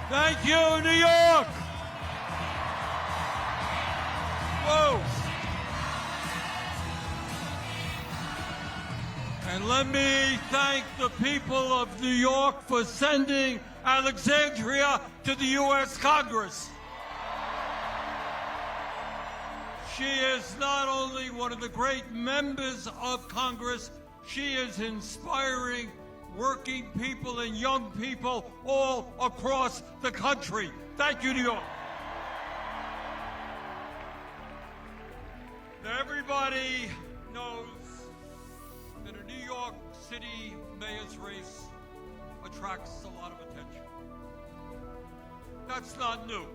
Thank you, New York. Whoa. And let me thank the people of New York for sending Alexandria to the U.S. Congress. She is not only one of the great members of Congress, she is inspiring working people and young people all across the country. Thank you, New York. Now, everybody knows that a New York City mayor's race attracts a lot of attention. That's not new.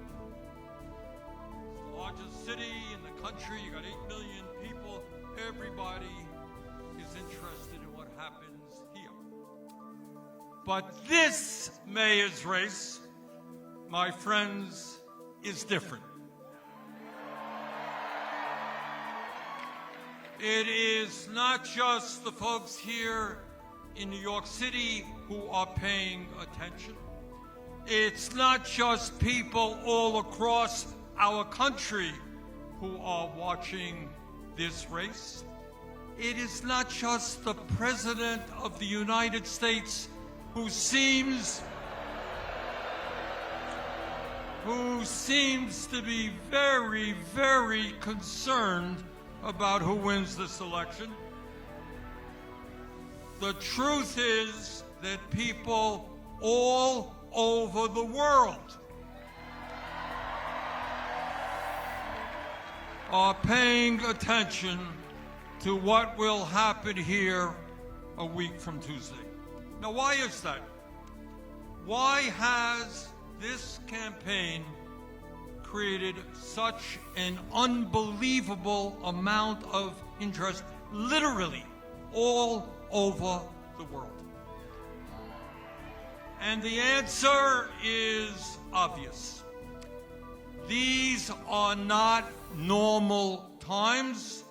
It's the largest city in the country. You got 8 million people. Everybody is interested in what happens here. But this mayor's race, my friends, is different. It is not just the folks here in New York City who are paying attention. It's not just people all across our country who are watching this race. It is not just the President of the United States who seems to be very, very concerned about who wins this election. The truth is that people all over the world are paying attention to what will happen here a week from Tuesday. Now, why is that? Why has this campaign created such an unbelievable amount of interest, literally all over the world? And the answer is obvious. These are not normal times.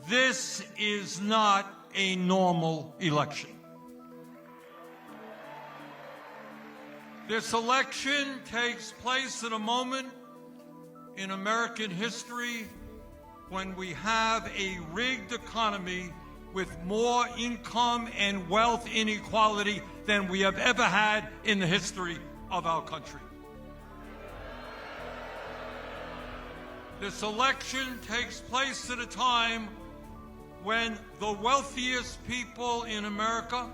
This is not a normal election. This election takes place at a moment in American history when we have a rigged economy with more income and wealth inequality than we have ever had in the history of our country. This election takes place at a time when the wealthiest people in America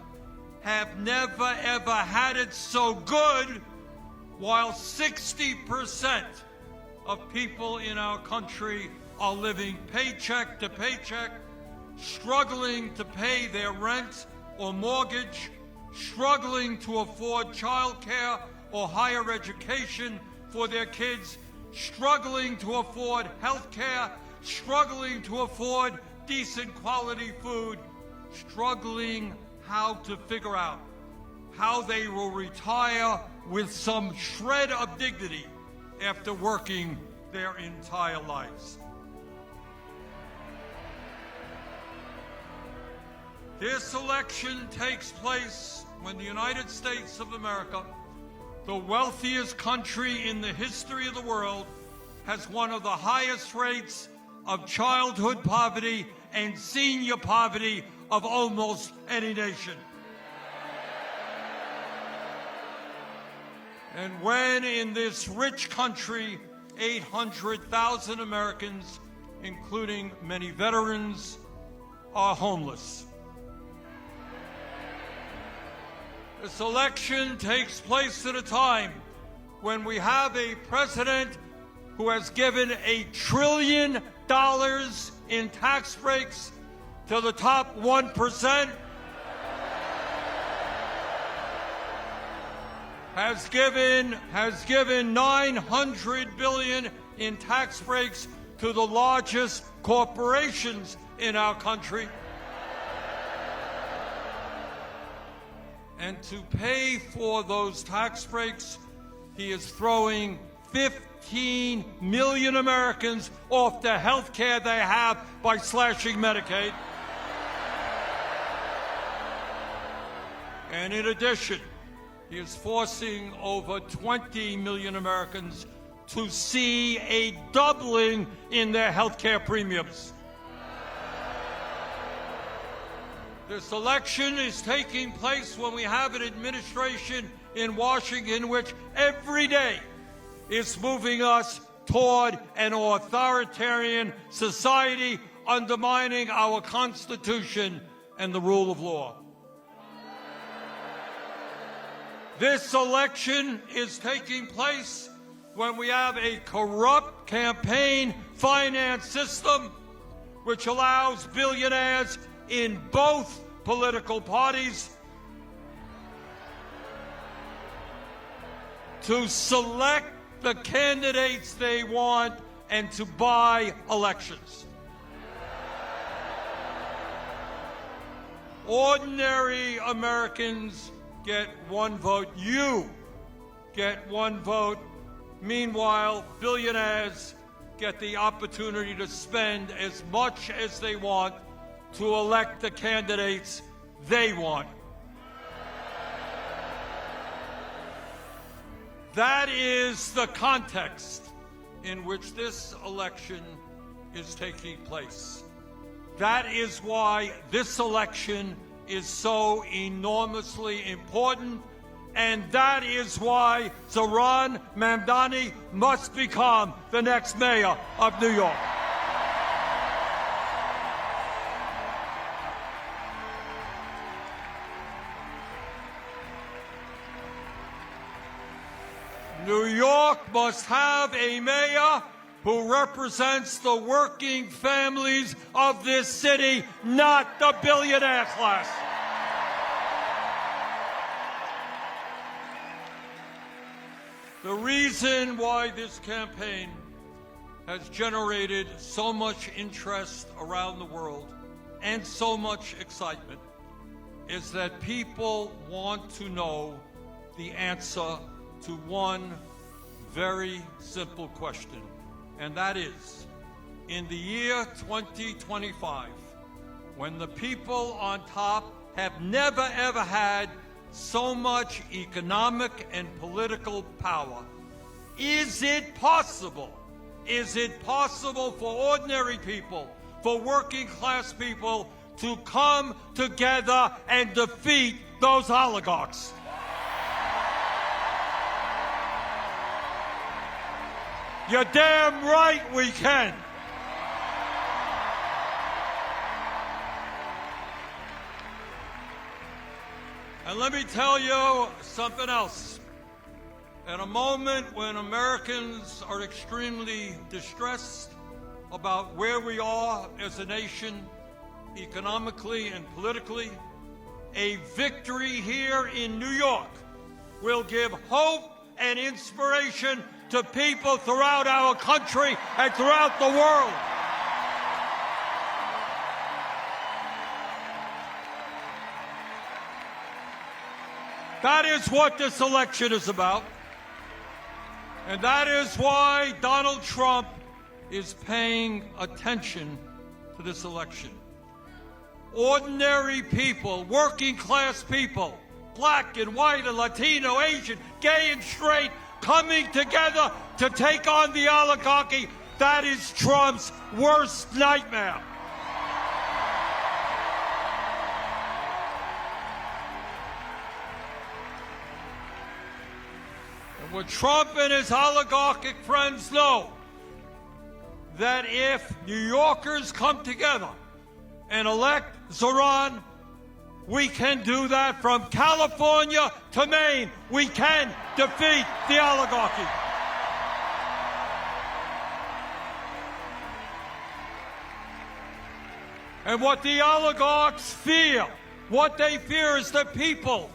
have never, ever had it so good, while 60% of people in our country are living paycheck to paycheck, struggling to pay their rent or mortgage, struggling to afford child care or higher education for their kids, struggling to afford health care, struggling to afford decent quality food, struggling how to figure out how they will retire with some shred of dignity after working their entire lives. This election takes place when the United States of America, the wealthiest country in the history of the world, has one of the highest rates of childhood poverty and senior poverty of almost any nation. And when in this rich country, 800,000 Americans, including many veterans, are homeless. This election takes place at a time when we have a president who has given $1 trillion in tax breaks to the top 1%, has given $900 billion in tax breaks to the largest corporations in our country. And to pay for those tax breaks, he is throwing 15 million Americans off the health care they have by slashing Medicaid. And in addition, He is forcing over 20 million Americans to see a doubling in their health care premiums. This election is taking place when we have an administration in Washington which every day is moving us toward an authoritarian society, undermining our Constitution and the rule of law. This election is taking place when we have a corrupt campaign finance system which allows billionaires in both political parties to select the candidates they want and to buy elections. Ordinary Americans get one vote. You get one vote. Meanwhile, billionaires get the opportunity to spend as much as they want to elect the candidates they want. That is the context in which this election is taking place. That is why this election is so enormously important, and that is why Zohran Mamdani must become the next mayor of New York. New York must have a mayor who represents the working families of this city, not the billionaire class. The reason why this campaign has generated so much interest around the world and so much excitement is that people want to know the answer to one very simple question, and that is, in the year 2025, when the people on top have never ever had so much economic and political power, is it possible for ordinary people, for working class people to come together and defeat those oligarchs? You're damn right we can. And let me tell you something else. At a moment when Americans are extremely distressed about where we are as a nation, economically and politically, a victory here in New York will give hope and inspiration to people throughout our country and throughout the world. That is what this election is about. And that is why Donald Trump is paying attention to this election. Ordinary people, working class people, black and white and Latino, Asian, gay and straight, coming together to take on the oligarchy, that is Trump's worst nightmare. And what Trump and his oligarchic friends know, that if New Yorkers come together and elect Zohran, we can do that from California to Maine. We can defeat the oligarchy. And what the oligarchs fear, what they fear is that people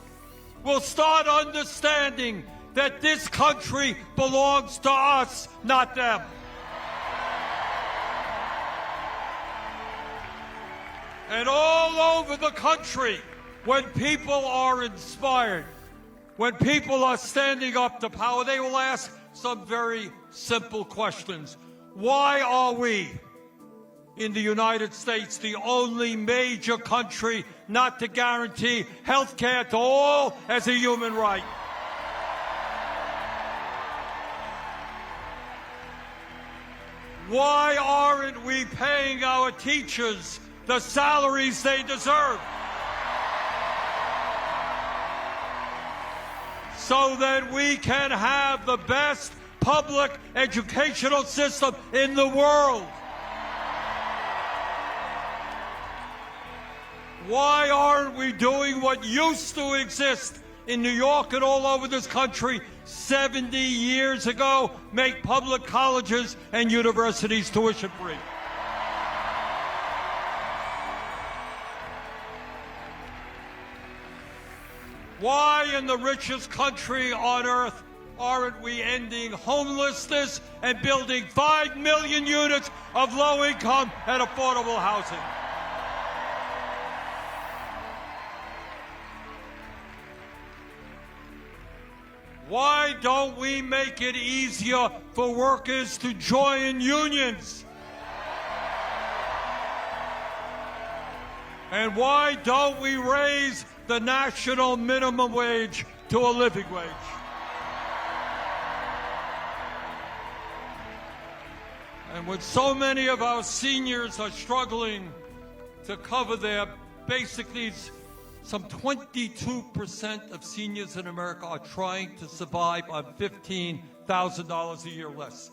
will start understanding that this country belongs to us, not them. And all over the country, when people are inspired, when people are standing up to power, they will ask some very simple questions. Why are we in the United States the only major country not to guarantee health care to all as a human right? Why aren't we paying our teachers the salaries they deserve? So that we can have the best public educational system in the world. Why aren't we doing what used to exist in New York and all over this country 70 years ago, make public colleges and universities tuition free? Why in the richest country on earth aren't we ending homelessness and building 5 million units of low-income and affordable housing? Why don't we make it easier for workers to join unions? And why don't we raise the national minimum wage to a living wage? And when so many of our seniors are struggling to cover their basic needs, some 22% of seniors in America are trying to survive on $15,000 a year less.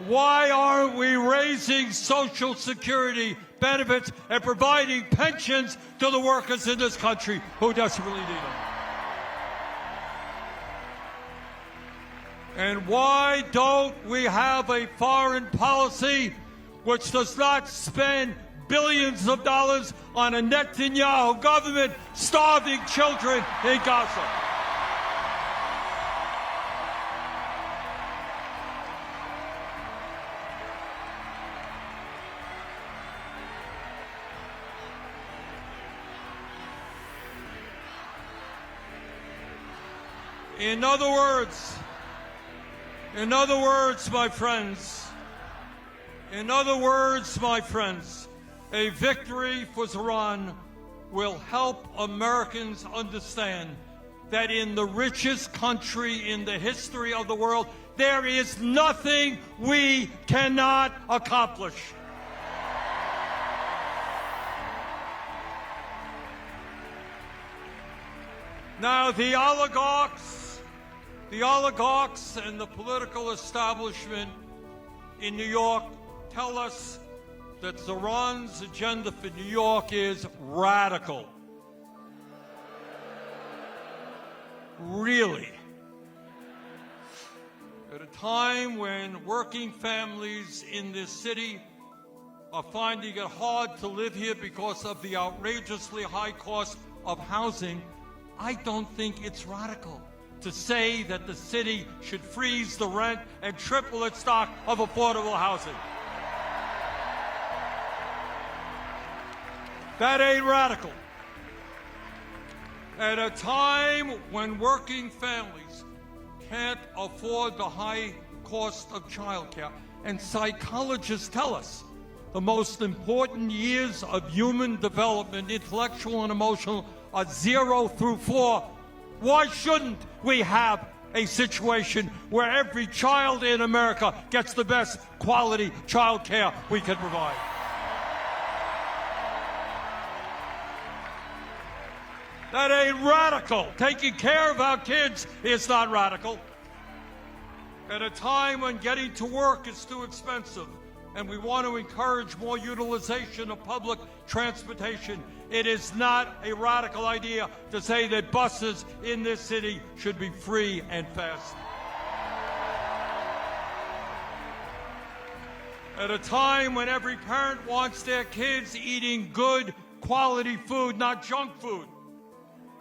Why aren't we raising Social Security benefits and providing pensions to the workers in this country who desperately need them? And why don't we have a foreign policy which does not spend billions of dollars on a Netanyahu government starving children in Gaza? In other words, my friends, a victory for Zohran will help Americans understand that in the richest country in the history of the world, there is nothing we cannot accomplish. Now, the oligarchs and the political establishment in New York tell us that Zohran's agenda for New York is radical. Really? At a time when working families in this city are finding it hard to live here because of the outrageously high cost of housing, I don't think it's radical to say that the city should freeze the rent and triple its stock of affordable housing. That ain't radical. At a time when working families can't afford the high cost of childcare, and psychologists tell us the most important years of human development, intellectual and emotional, are 0 through 4. Why shouldn't we have a situation where every child in America gets the best quality child care we can provide? That ain't radical. Taking care of our kids is not radical. At a time when getting to work is too expensive and we want to encourage more utilization of public transportation, it is not a radical idea to say that buses in this city should be free and fast. At a time when every parent wants their kids eating good quality food, not junk food,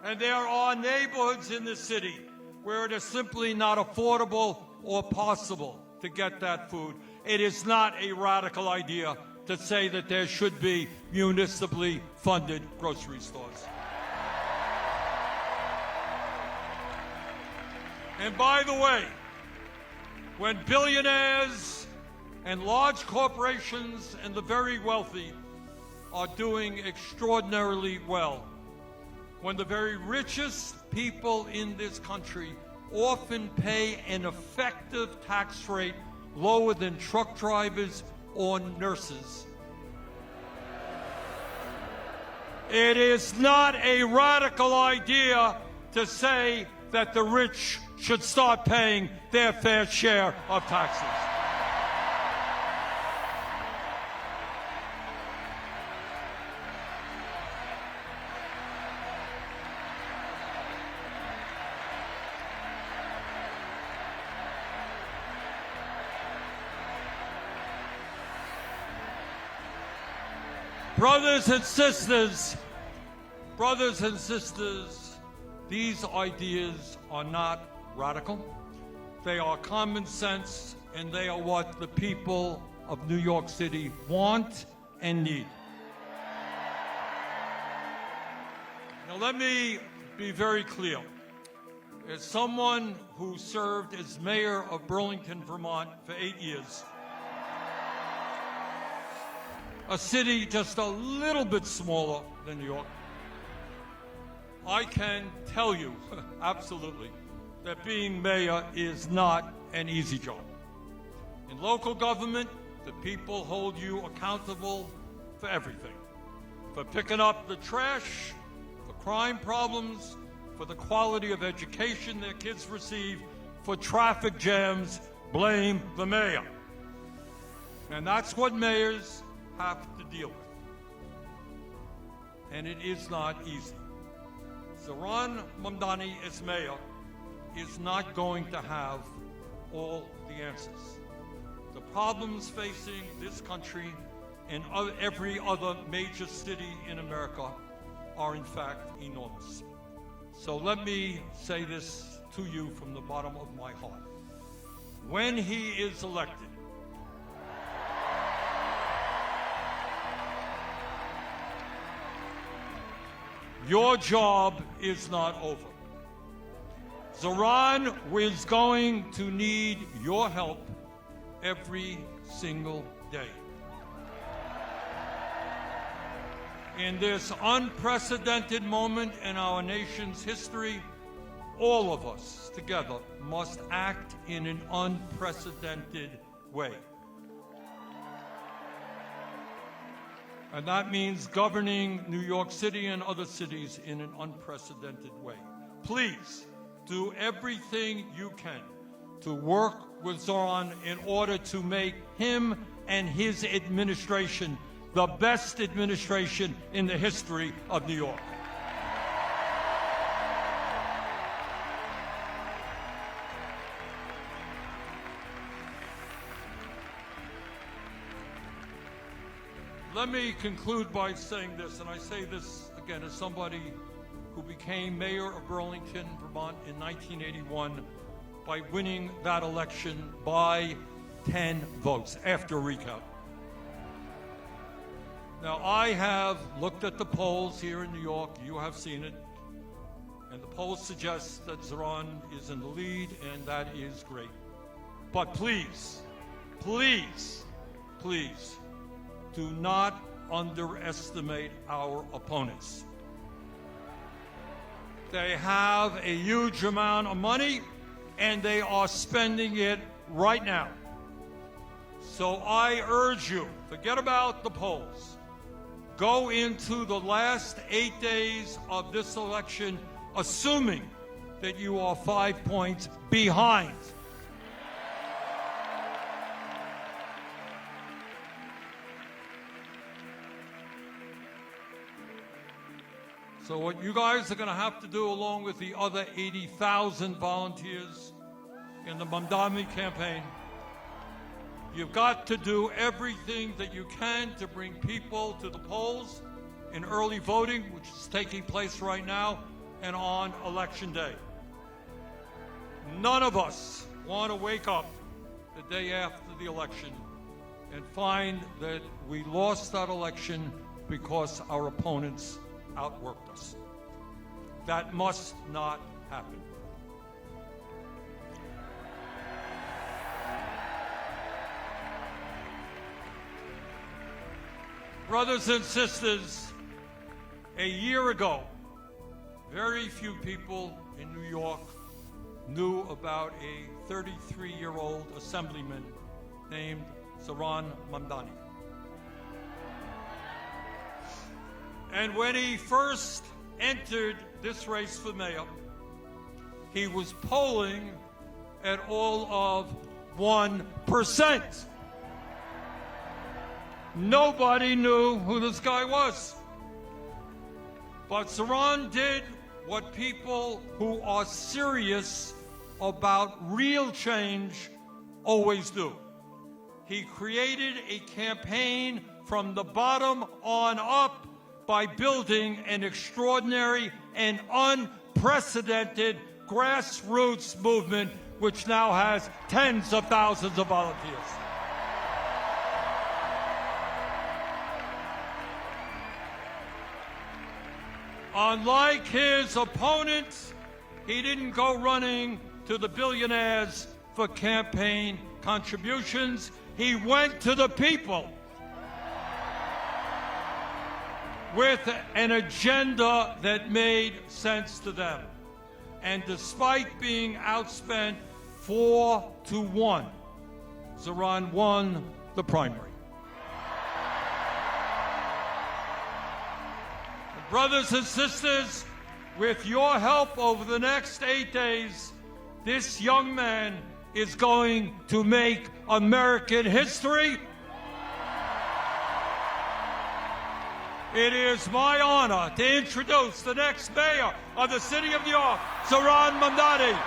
and there are neighborhoods in this city where it is simply not affordable or possible to get that food, it is not a radical idea to say that there should be municipally funded grocery stores. And by the way, when billionaires and large corporations and the very wealthy are doing extraordinarily well, when the very richest people in this country often pay an effective tax rate lower than truck drivers or nurses. It is not a radical idea to say that the rich should start paying their fair share of taxes. Brothers and sisters, these ideas are not radical. They are common sense, and they are what the people of New York City want and need. Now, let me be very clear. As someone who served as mayor of Burlington, Vermont for 8 years, a city just a little bit smaller than New York, I can tell you absolutely that being mayor is not an easy job. In local government, the people hold you accountable for everything. For picking up the trash, for crime problems, for the quality of education their kids receive, for traffic jams, blame the mayor. And that's what mayors have to deal with. And it is not easy. Zohran Mamdani as mayor is not going to have all the answers. The problems facing this country and every other major city in America are in fact enormous. So let me say this to you from the bottom of my heart. When he is elected, your job is not over. Zohran is going to need your help every single day. In this unprecedented moment in our nation's history, all of us together must act in an unprecedented way. And that means governing New York City and other cities in an unprecedented way. Please do everything you can to work with Zohran in order to make him and his administration the best administration in the history of New York. Let me conclude by saying this, and I say this again as somebody who became mayor of Burlington, Vermont in 1981 by winning that election by 10 votes after a recount. Now, I have looked at the polls here in New York. You have seen it. And the polls suggest that Zohran is in the lead, and that is great. But please, please, please, do not underestimate our opponents. They have a huge amount of money, and they are spending it right now. So I urge you, forget about the polls. Go into the last 8 days of this election assuming that you are 5 points behind. So what you guys are going to have to do, along with the other 80,000 volunteers in the Mamdani campaign, you've got to do everything that you can to bring people to the polls in early voting, which is taking place right now, and on Election Day. None of us want to wake up the day after the election and find that we lost that election because our opponents outworked us. That must not happen. Brothers and sisters, a year ago, very few people in New York knew about a 33-year-old assemblyman named Zohran Mamdani. And when he first entered this race for mayor, he was polling at all of 1%. Nobody knew who this guy was. But Zohran did what people who are serious about real change always do. He created a campaign from the bottom on up by building an extraordinary and unprecedented grassroots movement which now has tens of thousands of volunteers. Unlike his opponents, he didn't go running to the billionaires for campaign contributions. He went to the people with an agenda that made sense to them. And despite being outspent 4-1, Zohran won the primary. Brothers and sisters, with your help over the next 8 days, this young man is going to make American history. It is my honor to introduce the next mayor of the city of New York, Zohran Mamdani.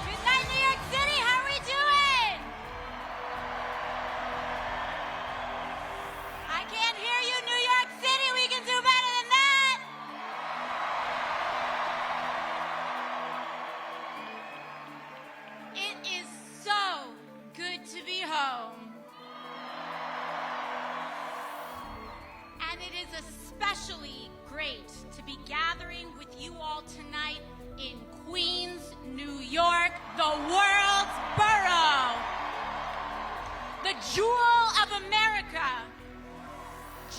Good night, New York City. How are we doing? I can't hear you, New York City. We can do better than that. It is so good to be home. And it is especially great to be gathering with you all tonight in Queens, New York, the world's borough, the jewel of America.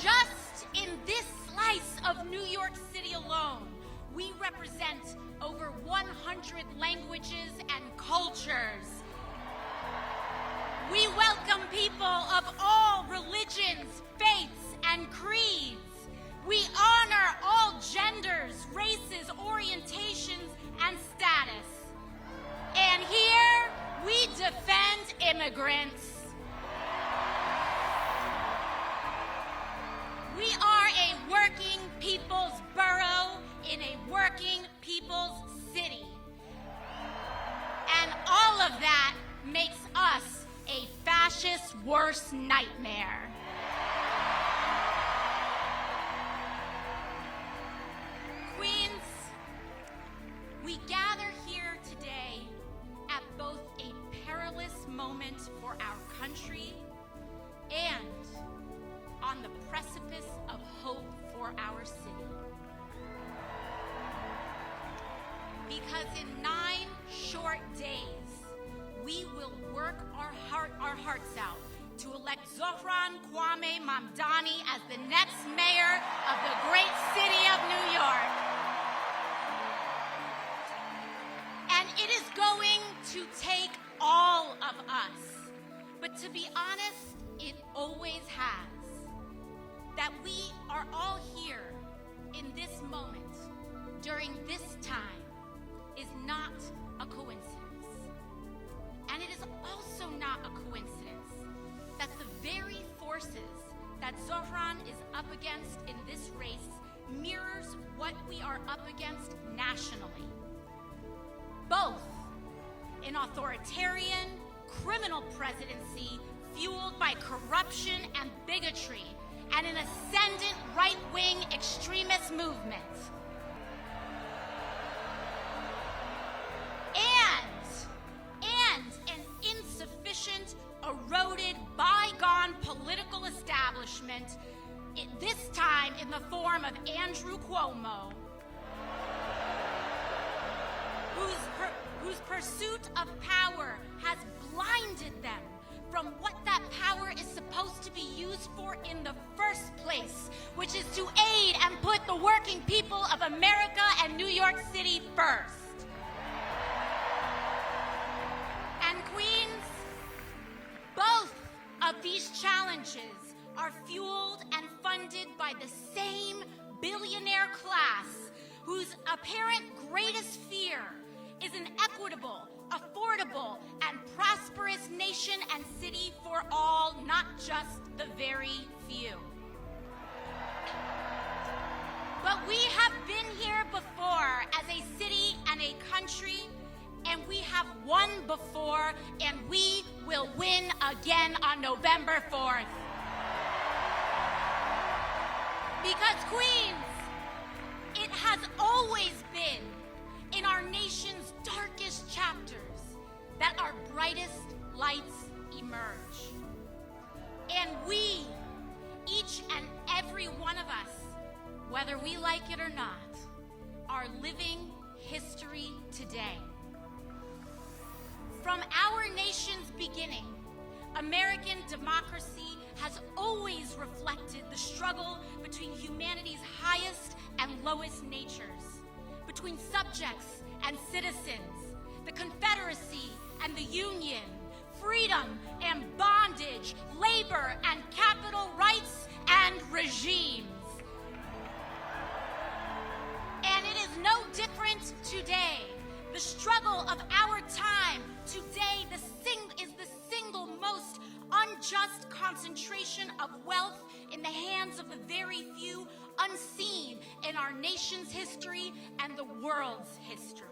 Just in this slice of New York City alone, we represent over 100 languages and cultures. We welcome people of all religions, faiths, and creeds. We honor all genders, races, orientations, and status. And here, we defend immigrants. We are a working people's borough in a working people's city. And all of that makes us a fascist's worst nightmare. Queens, we gather here today at both a perilous moment for our country and on the precipice of hope for our city. Because in 9 short days, we will work our hearts out to elect Zohran Mamdani as the next mayor of the great city of New York. And it is going to take all of us. But to be honest, it always has. That we are all here in this moment, during this time, is not a coincidence. And it is also not a coincidence that the very forces that Zohran is up against in this race mirrors what we are up against nationally. Both an authoritarian, criminal presidency fueled by corruption and bigotry, and an ascendant right-wing extremist movement. And an insufficient, eroded, bygone political establishment, this time in the form of Andrew Cuomo, whose pursuit of power has blinded them from what that power is supposed to be used for in the first place, which is to aid and put the working people of America and New York City first. And Queens, both of these challenges are fueled and funded by the same billionaire class whose apparent greatest fear is an equitable, affordable, and prosperous nation and city for all, not just the very few. But we have been here before as a city and a country, and we have won before, and we will win again on November 4th. Because Queens, it has always been in our nation's darkest chapters that our brightest lights emerge. And we, each and every one of us, whether we like it or not, are living history today. From our nation's beginning, American democracy has always reflected the struggle between humanity's highest and lowest natures, between subjects and citizens, the Confederacy and the Union, freedom and bondage, labor and capital rights and regimes. And it is no different today. The struggle of our time today is the single most unjust concentration of wealth in the hands of the very few, unseen in our nation's history and the world's history.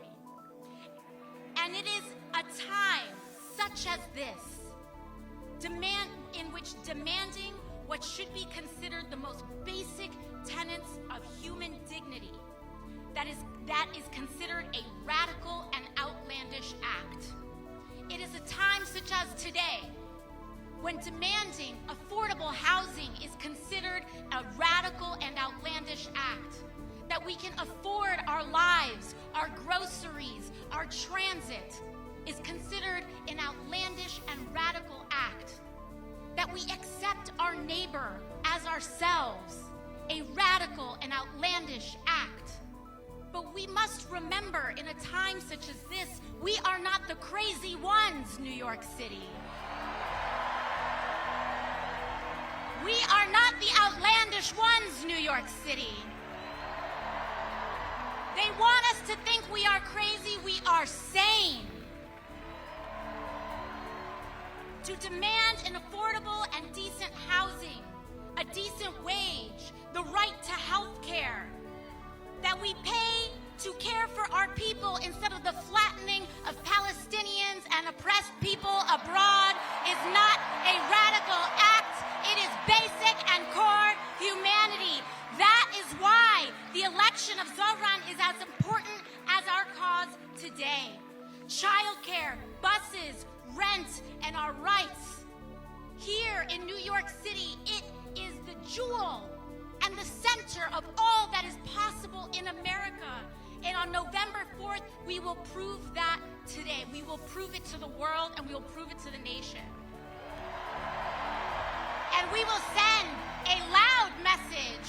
And it is a time such as this, in which demanding what should be considered the most basic tenets of human dignity, that is considered a radical and outlandish act. It is a time such as today, when demanding affordable housing is considered a radical and outlandish act, that we can afford our lives, our groceries, our transit, is considered an outlandish and radical act, that we accept our neighbor as ourselves, a radical and outlandish act. But we must remember, in a time such as this, we are not the crazy ones, New York City. We are not the outlandish ones, New York City. They want us to think we are crazy. We are sane. To demand an affordable and decent housing, a decent wage, the right to health care, that we pay to care for our people instead of the flattening of Palestinians and oppressed people abroad is not a radical act. It is basic and core humanity. That is why the election of Zohran is as important as our cause today. Childcare, buses, rent, and our rights. Here in New York City, it is the jewel and the center of all that is possible in America. And on November 4th, we will prove that today. We will prove it to the world, and we will prove it to the nation. And we will send a loud message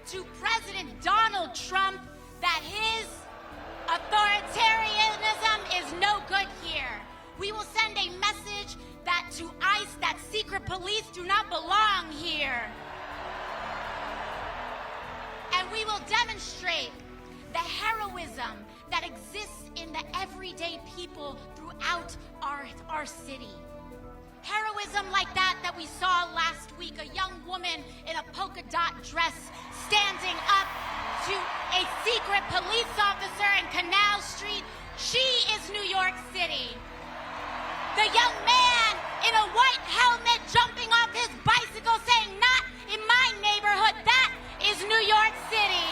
to President Donald Trump that his authoritarianism is no good here. We will send a message that to ICE, that secret police do not belong here. And we will demonstrate the heroism that exists in the everyday people throughout our city. Heroism like that we saw last week, a young woman in a polka dot dress standing up to a secret police officer in Canal Street. She is New York City. The young man in a white helmet jumping off his bicycle saying, "Not in my neighborhood," that is New York City.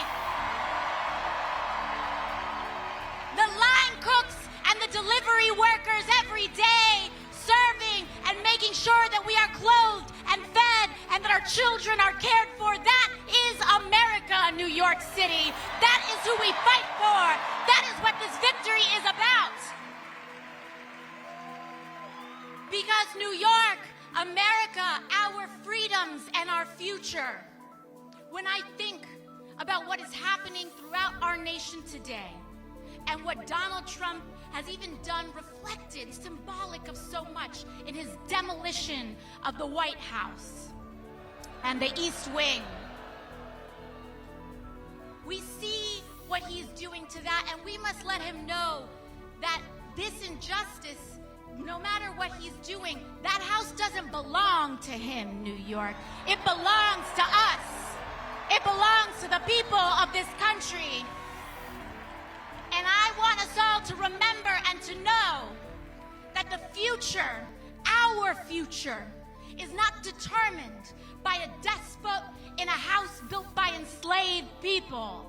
The line cooks and the delivery workers every day serving and making sure that we are clothed and fed and that our children are cared for. That is America, New York City. That is who we fight for. That is what this victory is about. New York, America, our freedoms and our future. When I think about what is happening throughout our nation today and what Donald Trump has even done reflected, symbolic of so much in his demolition of the White House and the East Wing, we see what he's doing to that, and we must let him know that this injustice, no matter what he's doing, that house doesn't belong to him, New York. It belongs to us. It belongs to the people of this country. And I want us all to remember and to know that the future, our future, is not determined by a despot in a house built by enslaved people.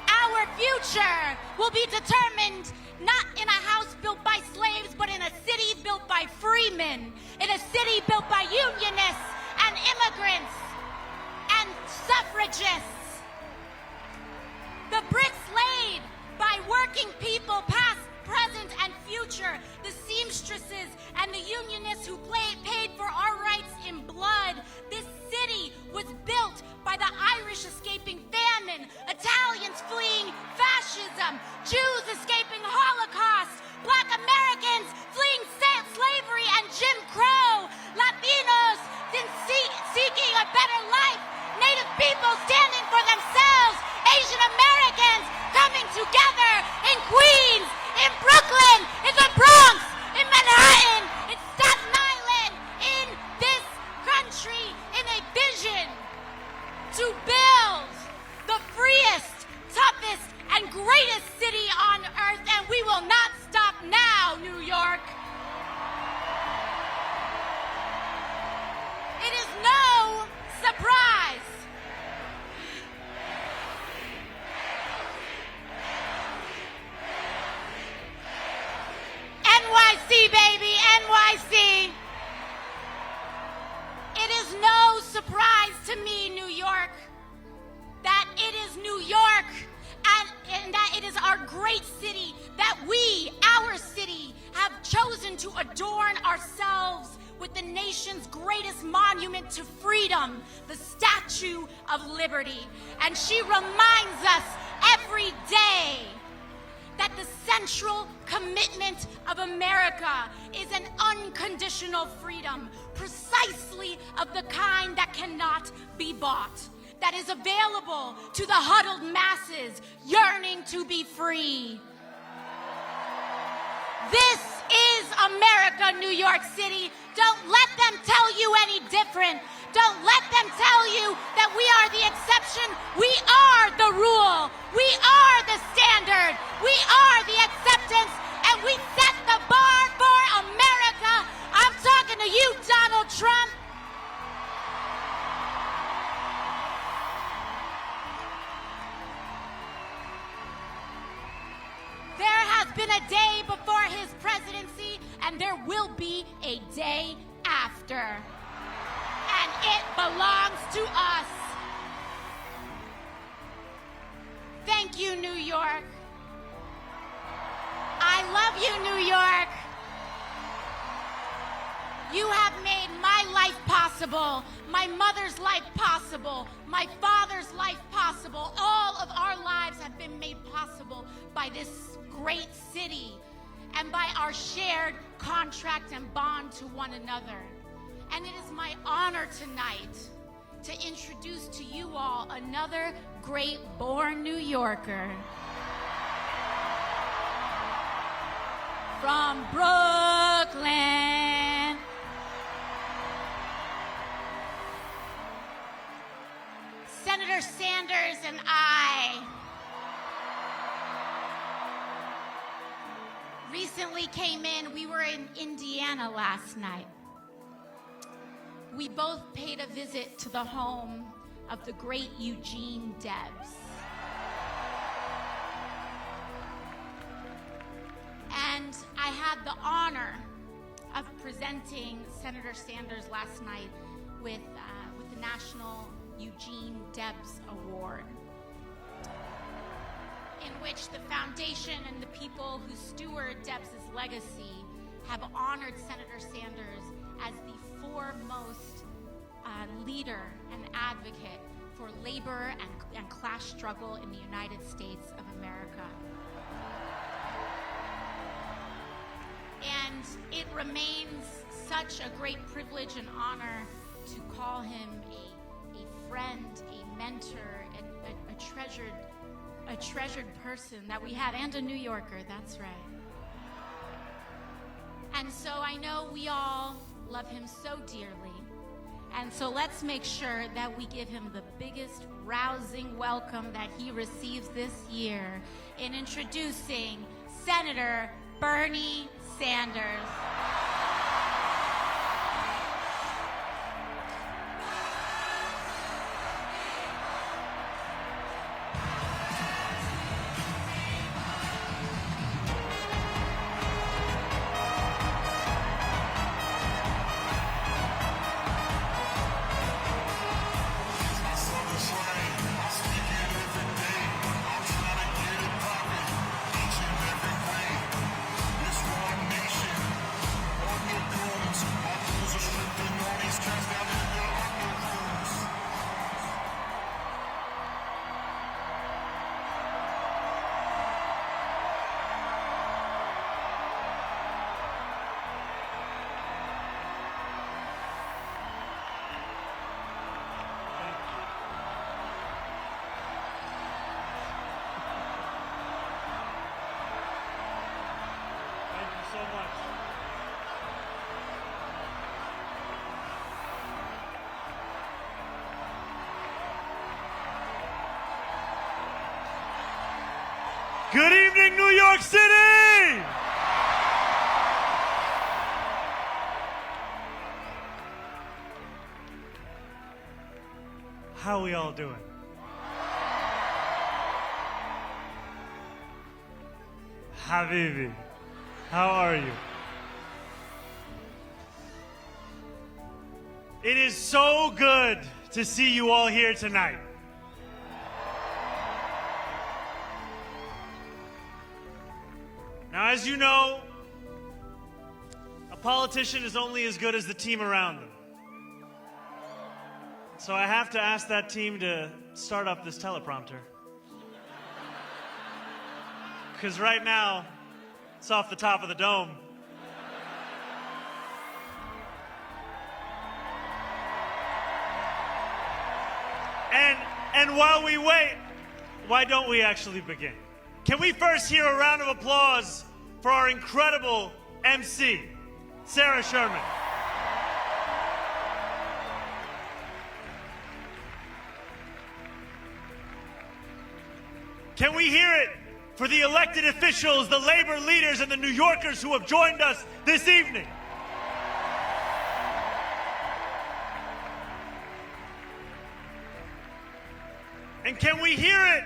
Our future will be determined not in a house built by slaves, but in a city built by freemen, in a city built by unionists and immigrants and suffragists. The bricks laid by working people, past, present, and future, the seamstresses and the unionists who paid for our rights in blood. This city was built by the Irish escaping famine, Italians fleeing fascism, Jews escaping Holocaust, Black Americans fleeing slavery and Jim Crow, Latinos seeking a better life, Native people standing for themselves, Asian Americans coming together in Queens, in Brooklyn, in the Bronx, in Manhattan, in Staten Island, in this country, in a vision to build the freest, toughest, and greatest city on earth, and we will not stop now, New York. It is no surprise. NYC, baby, NYC. It is no surprise to me, New York, that it is New York and that it is our great city that we, our city, have chosen to adorn ourselves with the nation's greatest monument to freedom, the Statue of Liberty. And she reminds us every day that the central commitment of America is an unconditional freedom, precisely of the kind that cannot be bought, that is available to the huddled masses yearning to be free. This is America, New York City. Don't let them tell you any different. Don't let them tell you that we are the exception. We are the rule. We are the standard. We are the acceptance, and we set the bar for America. I'm talking to you, Donald Trump. There has been a day before his presidency, and there will be a day after. And it belongs to us. Thank you, New York. I love you, New York. You have made my life possible, my mother's life possible, my father's life possible. All of our lives have been made possible by this great city and by our shared contract and bond to one another. And it is my honor tonight to introduce to you all another great born New Yorker. From Brooklyn. Senator Sanders and I recently came in. We were in Indiana last night. We both paid a visit to the home of the great Eugene Debs. And I had the honor of presenting Senator Sanders last night with the National Eugene Debs Award, in which the foundation and the people who steward Debs' legacy have honored Senator Sanders as the foremost leader and advocate for labor and class struggle in the United States of America. And it remains such a great privilege and honor to call him a friend, a mentor, a treasured person that we had, and a New Yorker, that's right. And so I know we all love him so dearly. And so let's make sure that we give him the biggest rousing welcome that he receives this year in introducing Senator Bernie Sanders. Good evening, New York City! How are we all doing? Habibi, how are you? It is so good to see you all here tonight. Now, as you know, a politician is only as good as the team around them. So I have to ask that team to start up this teleprompter. Because right now, it's off the top of the dome. And while we wait, why don't we actually begin? Can we first hear a round of applause for our incredible MC, Sarah Sherman? Can we hear it for the elected officials, the labor leaders, and the New Yorkers who have joined us this evening? And can we hear it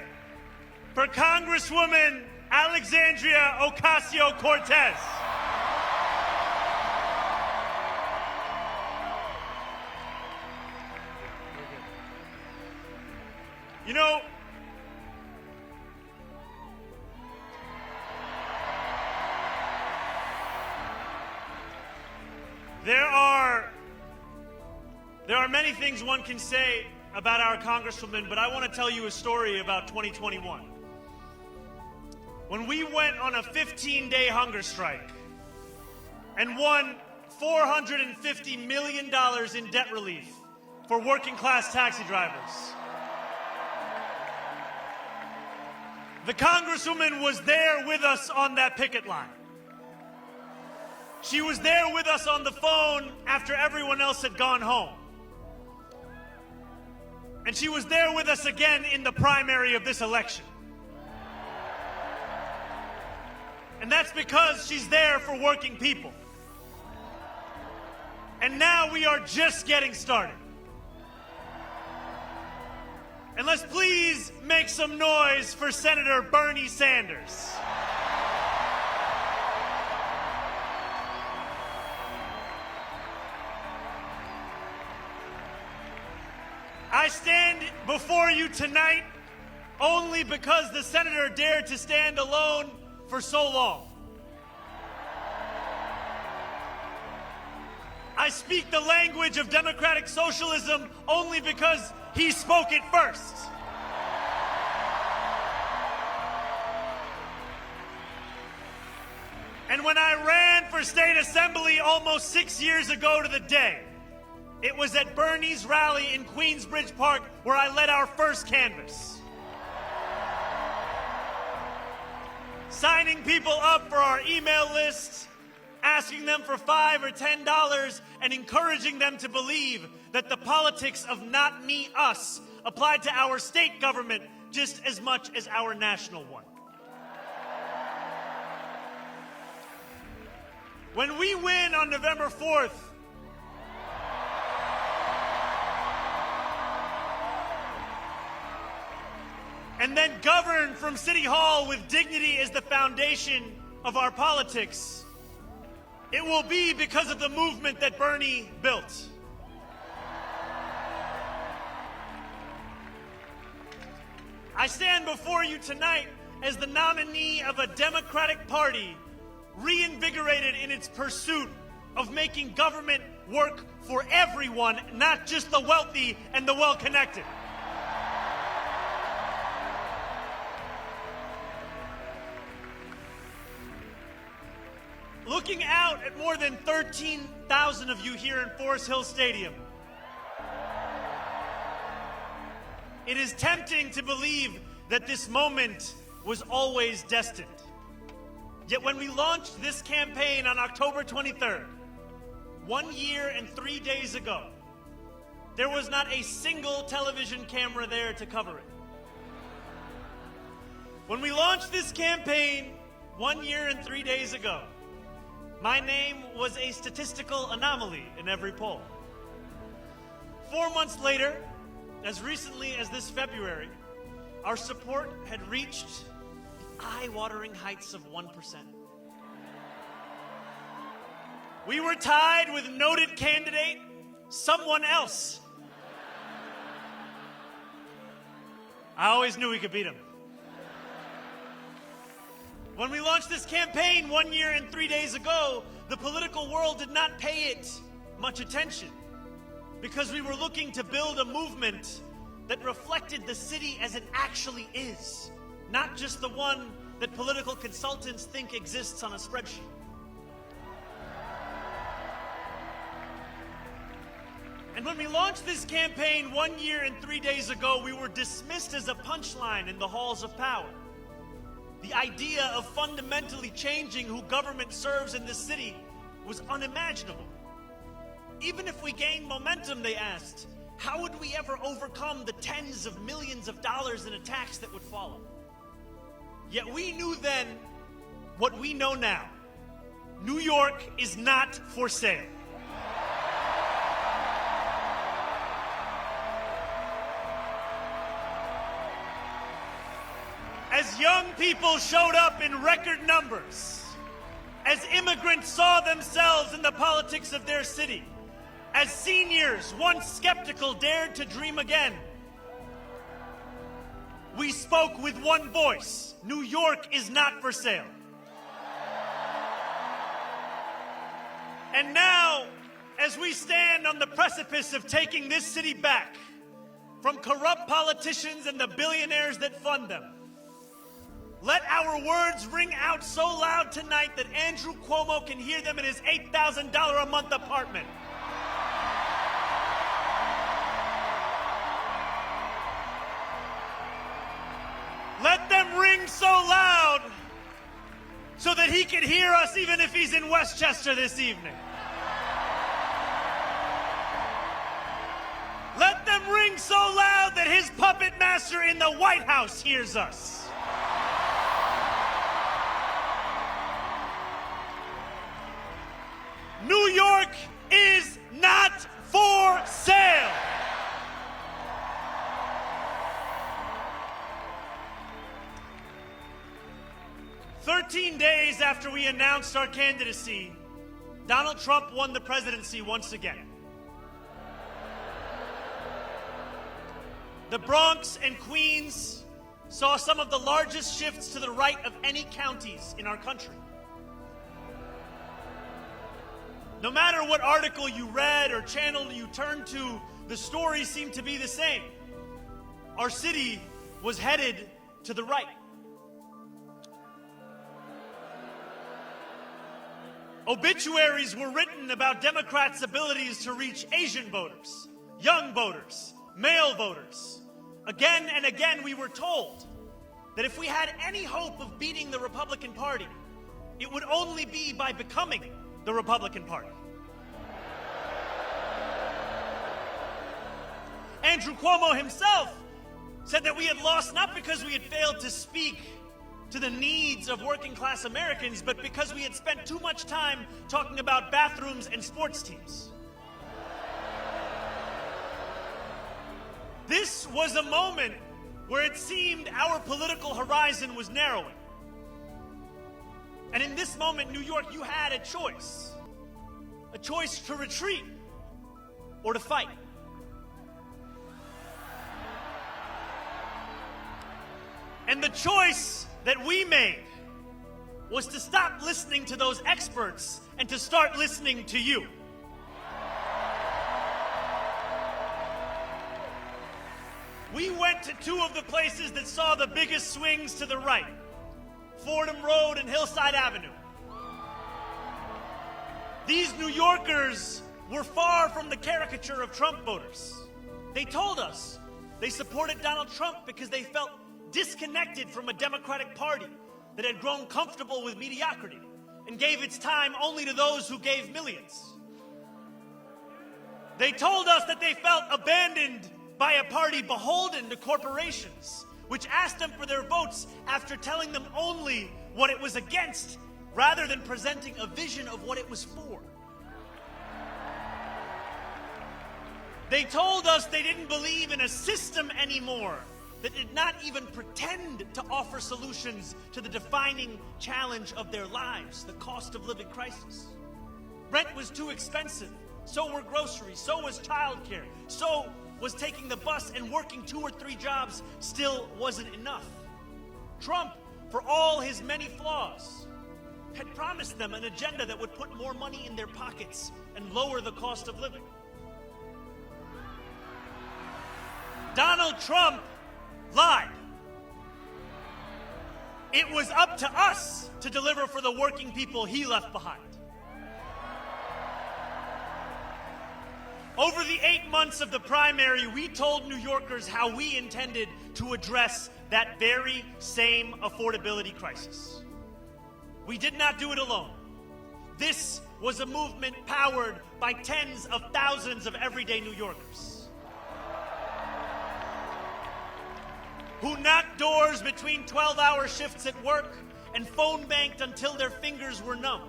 for Congresswoman Alexandria Ocasio-Cortez? You know, there are many things one can say about our Congresswoman, but I want to tell you a story about 2021. When we went on a 15-day hunger strike and won $450 million in debt relief for working-class taxi drivers, the Congresswoman was there with us on that picket line. She was there with us on the phone after everyone else had gone home. And she was there with us again in the primary of this election. And that's because she's there for working people. And now we are just getting started. And let's please make some noise for Senator Bernie Sanders. I stand before you tonight only because the senator dared to stand alone for so long. I speak the language of democratic socialism only because he spoke it first. And when I ran for state assembly almost 6 years ago to the day, it was at Bernie's rally in Queensbridge Park where I led our first canvass. Signing people up for our email list, asking them for $5 or $10, and encouraging them to believe that the politics of not me, us applied to our state government just as much as our national one. When we win on November 4th, and then govern from City Hall with dignity as the foundation of our politics, it will be because of the movement that Bernie built. I stand before you tonight as the nominee of a Democratic Party reinvigorated in its pursuit of making government work for everyone, not just the wealthy and the well-connected. Looking out at more than 13,000 of you here in Forest Hill Stadium, it is tempting to believe that this moment was always destined. Yet when we launched this campaign on October 23rd, 1 year and 3 days ago, there was not a single television camera there to cover it. When we launched this campaign 1 year and 3 days ago, my name was a statistical anomaly in every poll. 4 months later, as recently as this February, our support had reached the eye-watering heights of 1%. We were tied with noted candidate, someone else. I always knew we could beat him. When we launched this campaign 1 year and 3 days ago, the political world did not pay it much attention because we were looking to build a movement that reflected the city as it actually is, not just the one that political consultants think exists on a spreadsheet. And when we launched this campaign 1 year and 3 days ago, we were dismissed as a punchline in the halls of power. The idea of fundamentally changing who government serves in this city was unimaginable. Even if we gained momentum, they asked, how would we ever overcome the tens of millions of dollars in attacks that would follow? Yet we knew then what we know now. New York is not for sale. As young people showed up in record numbers, as immigrants saw themselves in the politics of their city, as seniors, once skeptical, dared to dream again, we spoke with one voice. New York is not for sale. And now, as we stand on the precipice of taking this city back from corrupt politicians and the billionaires that fund them, let our words ring out so loud tonight that Andrew Cuomo can hear them in his $8,000 a month apartment. Let them ring so loud so that he can hear us even if he's in Westchester this evening. Let them ring so loud that his puppet master in the White House hears us. New York is not for sale. "13 days after we announced our candidacy, Donald Trump won the presidency once again. The Bronx and Queens saw some of the largest shifts to the right of any counties in our country. No matter what article you read or channel you turned to, the story seemed to be the same. Our city was headed to the right. Obituaries were written about Democrats' abilities to reach Asian voters, young voters, male voters. Again and again, we were told that if we had any hope of beating the Republican Party, it would only be by becoming the Republican Party. Andrew Cuomo himself said that we had lost not because we had failed to speak to the needs of working class Americans, but because we had spent too much time talking about bathrooms and sports teams. This was a moment where it seemed our political horizon was narrowing. And in this moment, New York, you had a choice to retreat or to fight. And the choice that we made was to stop listening to those experts and to start listening to you. We went to two of the places that saw the biggest swings to the right, Fordham Road and Hillside Avenue. These New Yorkers were far from the caricature of Trump voters. They told us they supported Donald Trump because they felt disconnected from a Democratic Party that had grown comfortable with mediocrity and gave its time only to those who gave millions. They told us that they felt abandoned by a party beholden to corporations, which asked them for their votes after telling them only what it was against, rather than presenting a vision of what it was for. They told us they didn't believe in a system anymore that did not even pretend to offer solutions to the defining challenge of their lives, the cost of living crisis. Rent was too expensive, so were groceries, so was childcare, so was taking the bus, and working 2 or 3 jobs still wasn't enough. Trump, for all his many flaws, had promised them an agenda that would put more money in their pockets and lower the cost of living. Donald Trump lied. It was up to us to deliver for the working people he left behind. Over the 8 months of the primary, we told New Yorkers how we intended to address that very same affordability crisis. We did not do it alone. This was a movement powered by tens of thousands of everyday New Yorkers who knocked doors between 12-hour shifts at work and phone banked until their fingers were numb.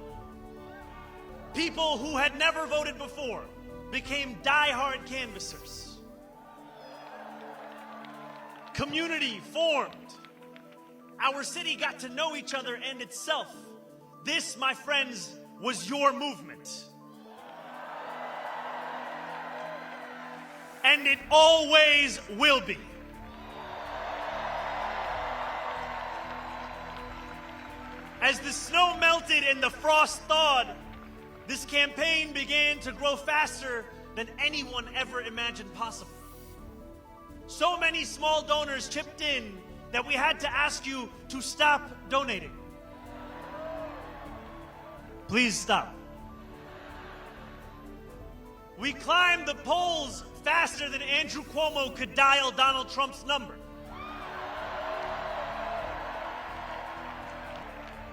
People who had never voted before became die-hard canvassers. Community formed. Our city got to know each other and itself. This, my friends, was your movement. And it always will be. As the snow melted and the frost thawed, this campaign began to grow faster than anyone ever imagined possible. So many small donors chipped in that we had to ask you to stop donating. Please stop. We climbed the polls faster than Andrew Cuomo could dial Donald Trump's number.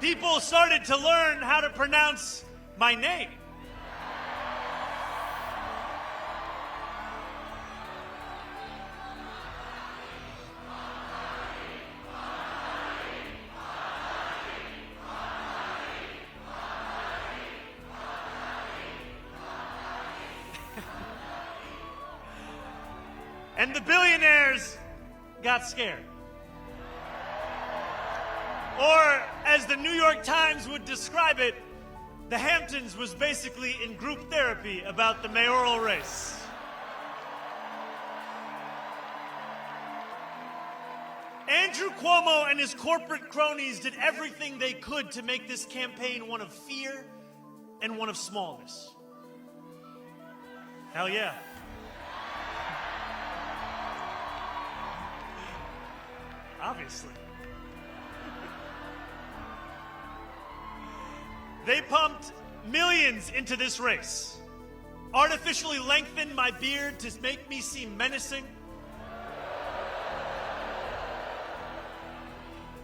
People started to learn how to pronounce my name. And the billionaires got scared. Or, as the New York Times would describe it, the Hamptons was basically in group therapy about the mayoral race. Andrew Cuomo and his corporate cronies did everything they could to make this campaign one of fear and one of smallness. Hell yeah. Obviously. They pumped millions into this race, artificially lengthened my beard to make me seem menacing,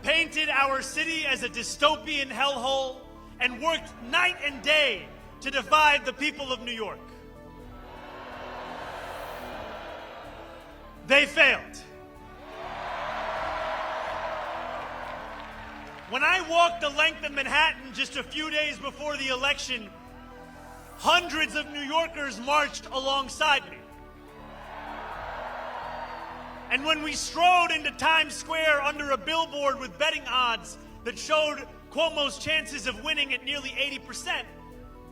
painted our city as a dystopian hellhole, and worked night and day to divide the people of New York. They failed. When I walked the length of Manhattan just a few days before the election, hundreds of New Yorkers marched alongside me. And when we strode into Times Square under a billboard with betting odds that showed Cuomo's chances of winning at nearly 80%,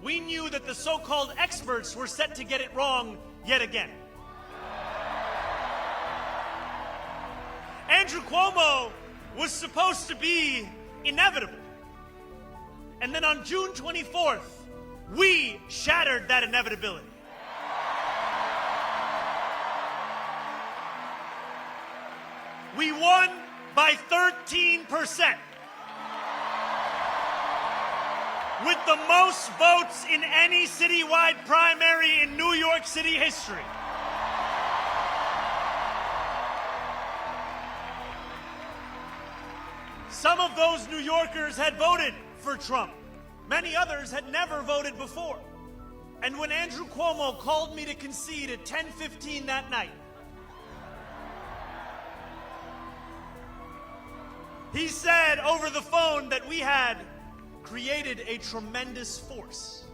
we knew that the so-called experts were set to get it wrong yet again. Andrew Cuomo was supposed to be inevitable. And then on June 24th, we shattered that inevitability. We won by 13%. With the most votes in any citywide primary in New York City history. Some of those New Yorkers had voted for Trump. Many others had never voted before. And when Andrew Cuomo called me to concede at 10:15 that night, he said over the phone that we had created a tremendous force.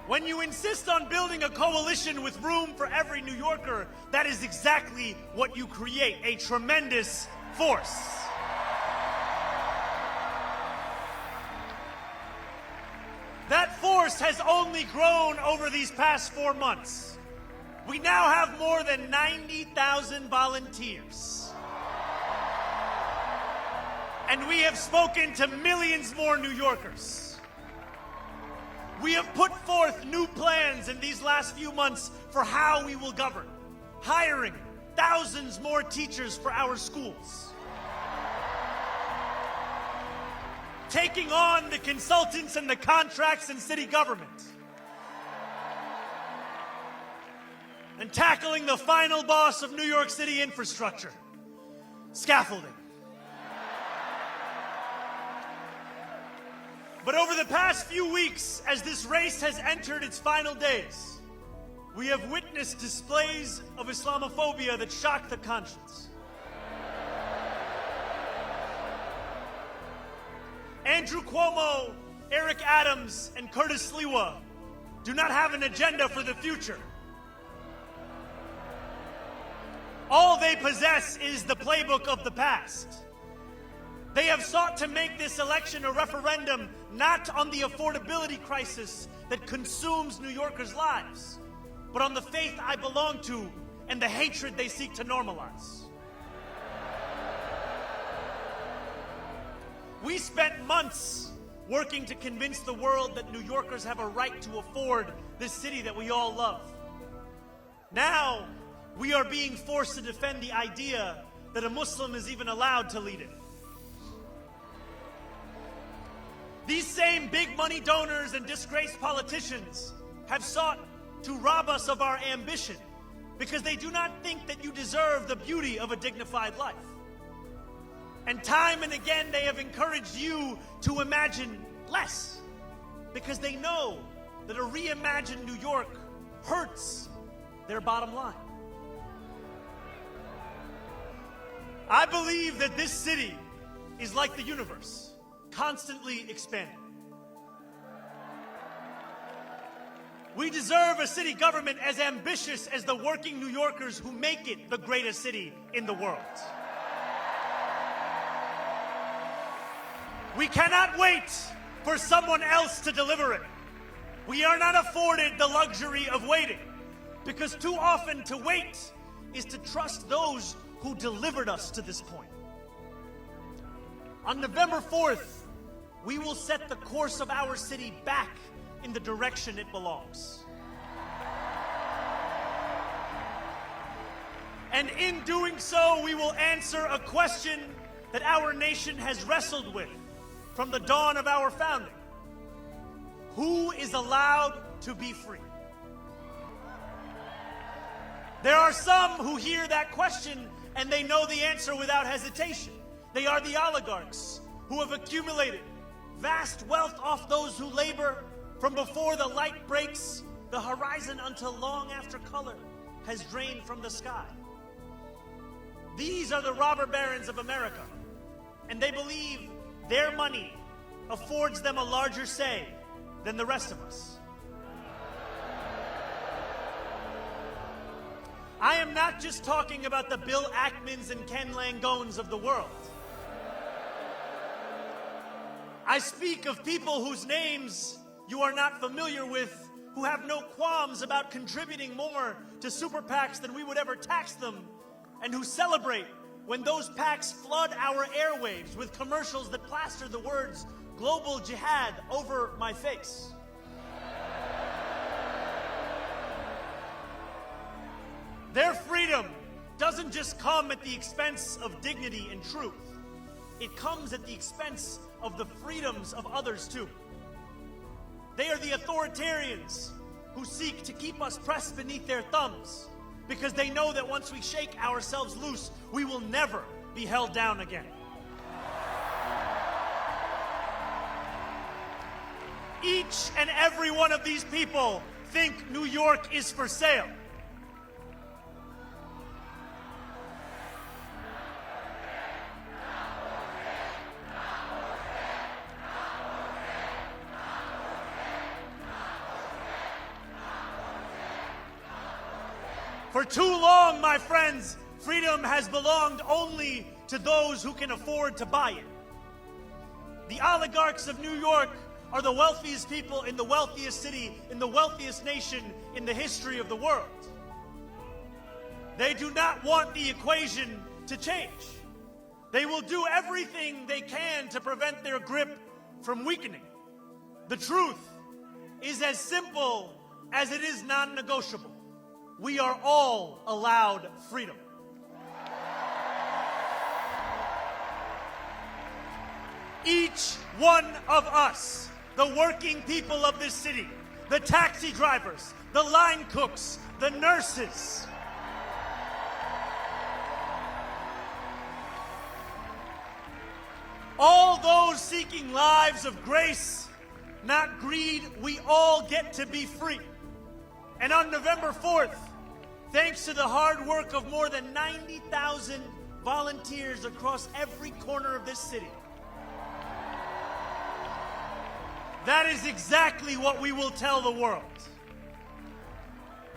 When you insist on building a coalition with room for every New Yorker, that is exactly what you create, a tremendous force. That force has only grown over these past 4 months. We now have more than 90,000 volunteers. And we have spoken to millions more New Yorkers. We have put forth new plans in these last few months for how we will govern, hiring thousands more teachers for our schools, taking on the consultants and the contracts in city government, and tackling the final boss of New York City infrastructure, scaffolding. But over the past few weeks, as this race has entered its final days, we have witnessed displays of Islamophobia that shock the conscience. Andrew Cuomo, Eric Adams, and Curtis Sliwa do not have an agenda for the future. All they possess is the playbook of the past. They have sought to make this election a referendum not on the affordability crisis that consumes New Yorkers' lives, but on the faith I belong to and the hatred they seek to normalize. We spent months working to convince the world that New Yorkers have a right to afford this city that we all love. Now, we are being forced to defend the idea that a Muslim is even allowed to lead it. These same big money donors and disgraced politicians have sought to rob us of our ambition because they do not think that you deserve the beauty of a dignified life. And time and again, they have encouraged you to imagine less because they know that a reimagined New York hurts their bottom line. I believe that this city is like the universe, constantly expanding. We deserve a city government as ambitious as the working New Yorkers who make it the greatest city in the world. We cannot wait for someone else to deliver it. We are not afforded the luxury of waiting, because too often to wait is to trust those who delivered us to this point. On November 4th, we will set the course of our city back in the direction it belongs. And in doing so, we will answer a question that our nation has wrestled with from the dawn of our founding. Who is allowed to be free? There are some who hear that question and they know the answer without hesitation. They are the oligarchs who have accumulated vast wealth off those who labor from before the light breaks the horizon until long after color has drained from the sky. These are the robber barons of America, and they believe their money affords them a larger say than the rest of us. I am not just talking about the Bill Ackmans and Ken Langones of the world. I speak of people whose names you are not familiar with, who have no qualms about contributing more to super PACs than we would ever tax them, and who celebrate when those PACs flood our airwaves with commercials that plaster the words "global jihad" over my face. Their freedom doesn't just come at the expense of dignity and truth. It comes at the expense of the freedoms of others too. They are the authoritarians who seek to keep us pressed beneath their thumbs, because they know that once we shake ourselves loose, we will never be held down again. Each and every one of these people think New York is for sale. For too long, my friends, freedom has belonged only to those who can afford to buy it. The oligarchs of New York are the wealthiest people in the wealthiest city, in the wealthiest nation in the history of the world. They do not want the equation to change. They will do everything they can to prevent their grip from weakening. The truth is as simple as it is non-negotiable. We are all allowed freedom. Each one of us, the working people of this city, the taxi drivers, the line cooks, the nurses, all those seeking lives of grace, not greed, we all get to be free. And on November 4th, thanks to the hard work of more than 90,000 volunteers across every corner of this city, that is exactly what we will tell the world.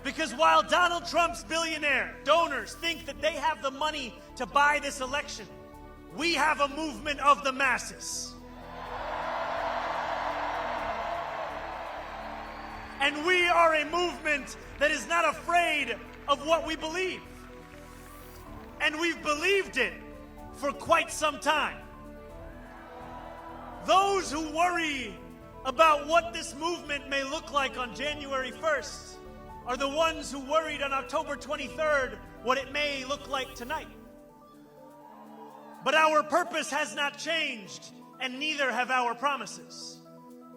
Because while Donald Trump's billionaire donors think that they have the money to buy this election, we have a movement of the masses. And we are a movement that is not afraid of what we believe. And we've believed it for quite some time. Those who worry about what this movement may look like on January 1st are the ones who worried on October 23rd what it may look like tonight. But our purpose has not changed, and neither have our promises.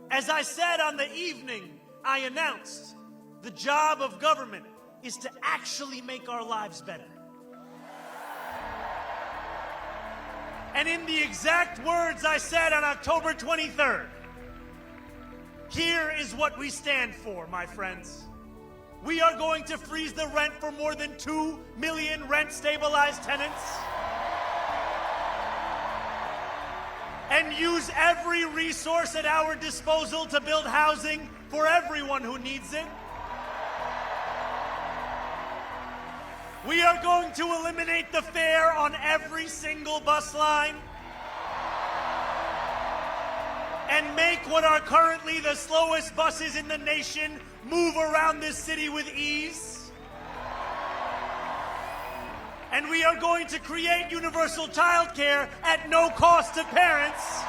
As I said on the evening I announced, the job of government is to actually make our lives better. And in the exact words I said on October 23rd, here is what we stand for, my friends. We are going to freeze the rent for more than 2 million rent-stabilized tenants and use every resource at our disposal to build housing for everyone who needs it. We are going to eliminate the fare on every single bus line and make what are currently the slowest buses in the nation move around this city with ease. And we are going to create universal child care at no cost to parents.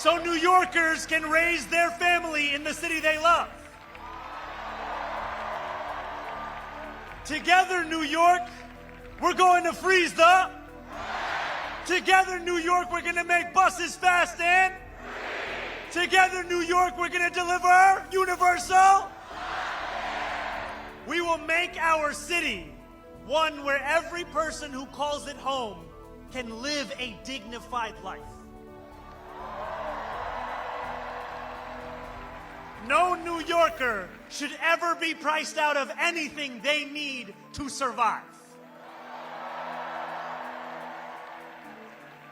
so New Yorkers can raise their family in the city they love. Together, New York, we're going to freeze the... Together, New York, we're going to make buses fast and... Together, New York, we're going to deliver universal... We will make our city one where every person who calls it home can live a dignified life. No New Yorker should ever be priced out of anything they need to survive.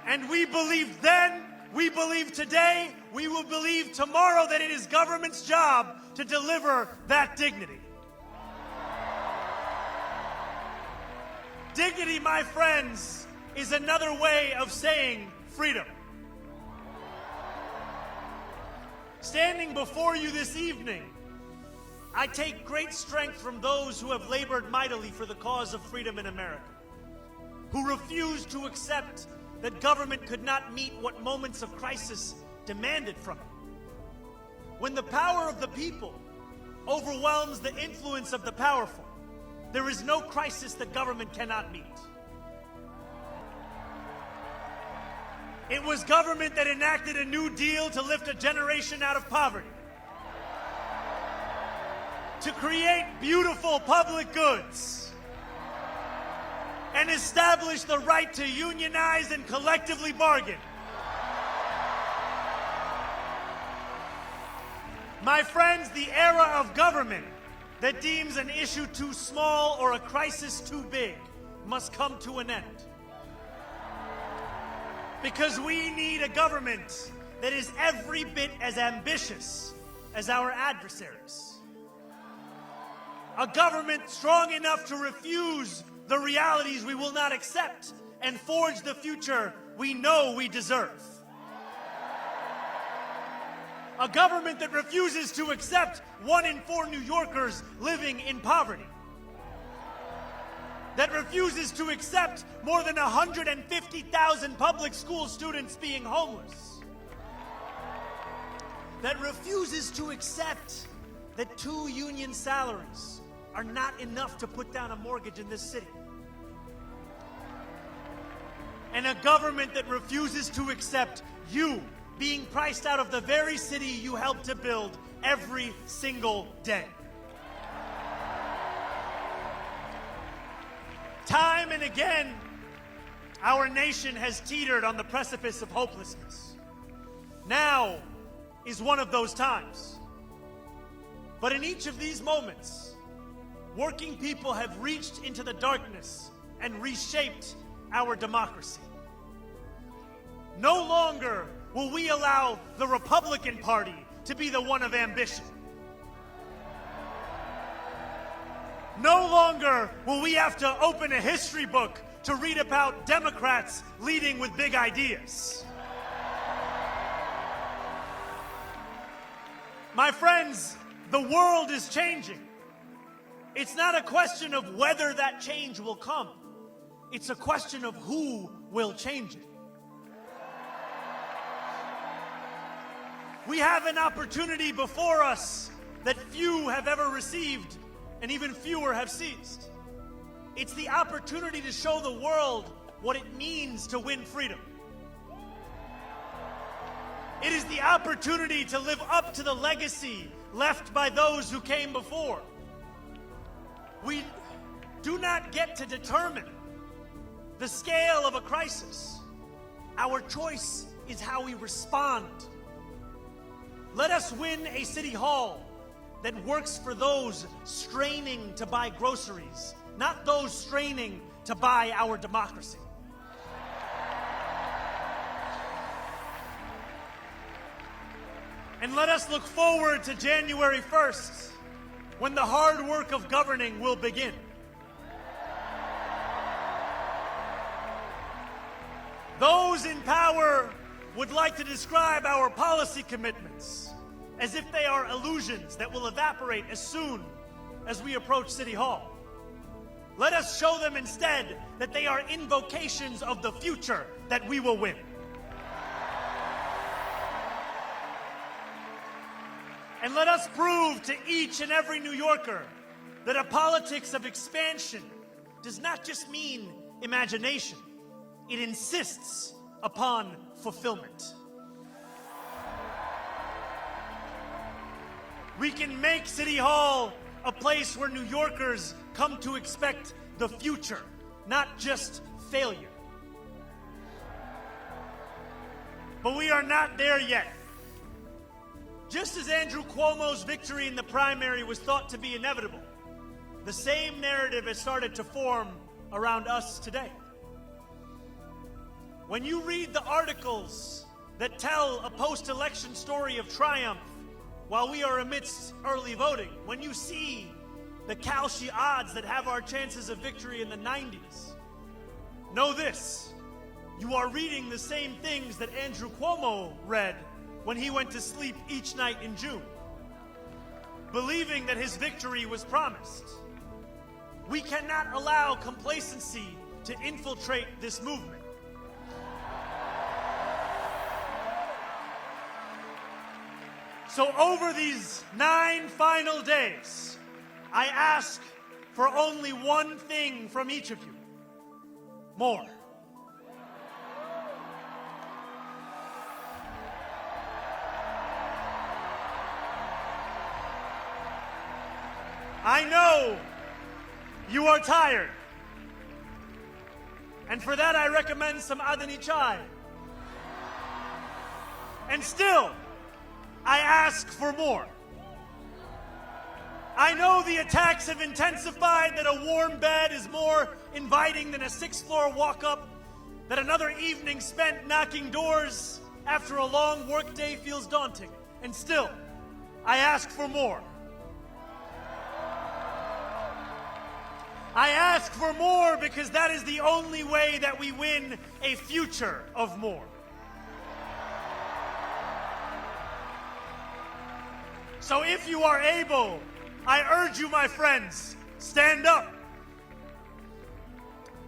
And we believed then, we believe today, we will believe tomorrow that it is government's job to deliver that dignity. Dignity, my friends, is another way of saying freedom. Standing before you this evening, I take great strength from those who have labored mightily for the cause of freedom in America, who refused to accept that government could not meet what moments of crisis demanded from it. When the power of the people overwhelms the influence of the powerful, there is no crisis that government cannot meet. It was government that enacted a New Deal to lift a generation out of poverty, to create beautiful public goods, and establish the right to unionize and collectively bargain. My friends, the era of government that deems an issue too small or a crisis too big must come to an end. Because we need a government that is every bit as ambitious as our adversaries. A government strong enough to refuse the realities we will not accept and forge the future we know we deserve. A government that refuses to accept 1 in 4 New Yorkers living in poverty. That refuses to accept more than 150,000 public school students being homeless. That refuses to accept that 2 union salaries are not enough to put down a mortgage in this city. And a government that refuses to accept you being priced out of the very city you helped to build every single day. Time and again, our nation has teetered on the precipice of hopelessness. Now is one of those times. But in each of these moments, working people have reached into the darkness and reshaped our democracy. No longer will we allow the Republican Party to be the one of ambition. No longer will we have to open a history book to read about Democrats leading with big ideas. My friends, the world is changing. It's not a question of whether that change will come. It's a question of who will change it. We have an opportunity before us that few have ever received and even fewer have seized. It's the opportunity to show the world what it means to win freedom. It is the opportunity to live up to the legacy left by those who came before. We do not get to determine the scale of a crisis. Our choice is how we respond. Let us win a city hall that works for those straining to buy groceries, not those straining to buy our democracy. And let us look forward to January 1st, when the hard work of governing will begin. Those in power would like to describe our policy commitments as if they are illusions that will evaporate as soon as we approach City Hall. Let us show them instead that they are invocations of the future that we will win. And let us prove to each and every New Yorker that a politics of expansion does not just mean imagination. It insists upon fulfillment. We can make City Hall a place where New Yorkers come to expect the future, not just failure. But we are not there yet. Just as Andrew Cuomo's victory in the primary was thought to be inevitable, the same narrative has started to form around us today. When you read the articles that tell a post-election story of triumph while we are amidst early voting, when you see the Kalshi odds that have our chances of victory in the 90s, know this: you are reading the same things that Andrew Cuomo read when he went to sleep each night in June, believing that his victory was promised. We cannot allow complacency to infiltrate this movement. So over these 9 final days, I ask for only one thing from each of you: more. I know you are tired, and for that I recommend some Adani chai. And still, I ask for more. I know the attacks have intensified, that a warm bed is more inviting than a 6th-floor walk-up, that another evening spent knocking doors after a long workday feels daunting. And still, I ask for more. I ask for more because that is the only way that we win a future of more. So if you are able, I urge you, my friends, stand up.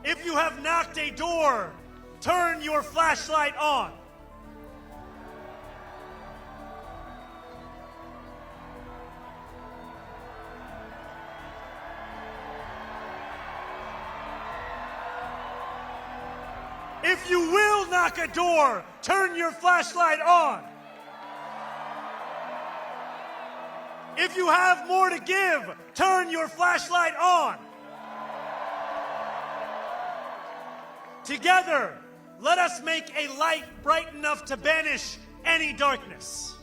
If you have knocked a door, turn your flashlight on. If you will knock a door, turn your flashlight on. If you have more to give, turn your flashlight on. Together, let us make a light bright enough to banish any darkness.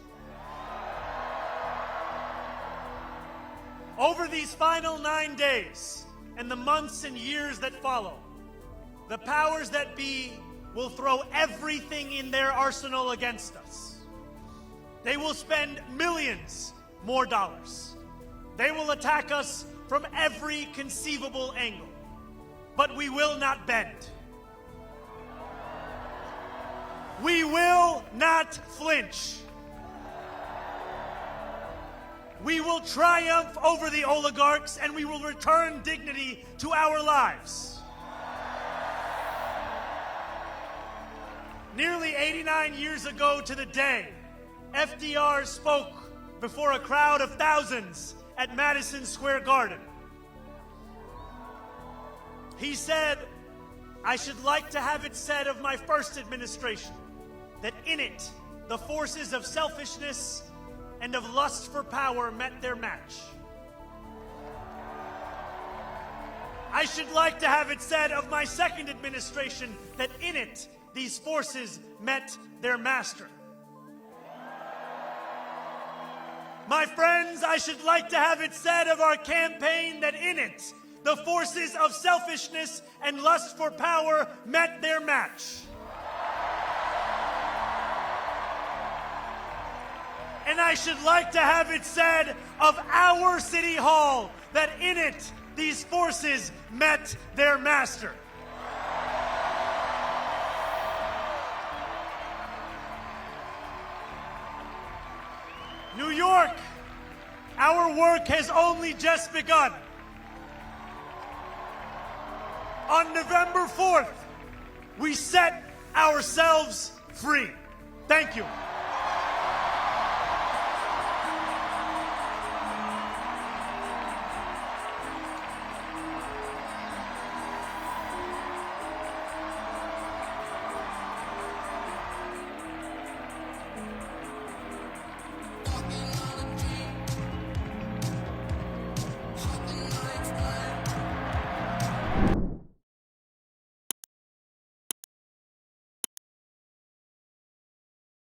Over these final 9 days and the months and years that follow, the powers that be will throw everything in their arsenal against us. They will spend millions more dollars. They will attack us from every conceivable angle. But we will not bend. We will not flinch. We will triumph over the oligarchs, and we will return dignity to our lives. Nearly 89 years ago to the day, FDR spoke before a crowd of thousands at Madison Square Garden. He said, "I should like to have it said of my first administration that in it, the forces of selfishness and of lust for power met their match. I should like to have it said of my second administration that in it, these forces met their master. My friends, I should like to have it said of our campaign that in it, the forces of selfishness and lust for power met their match. And I should like to have it said of our City Hall that in it, these forces met their master. New York, our work has only just begun. On November 4th, we set ourselves free. Thank you.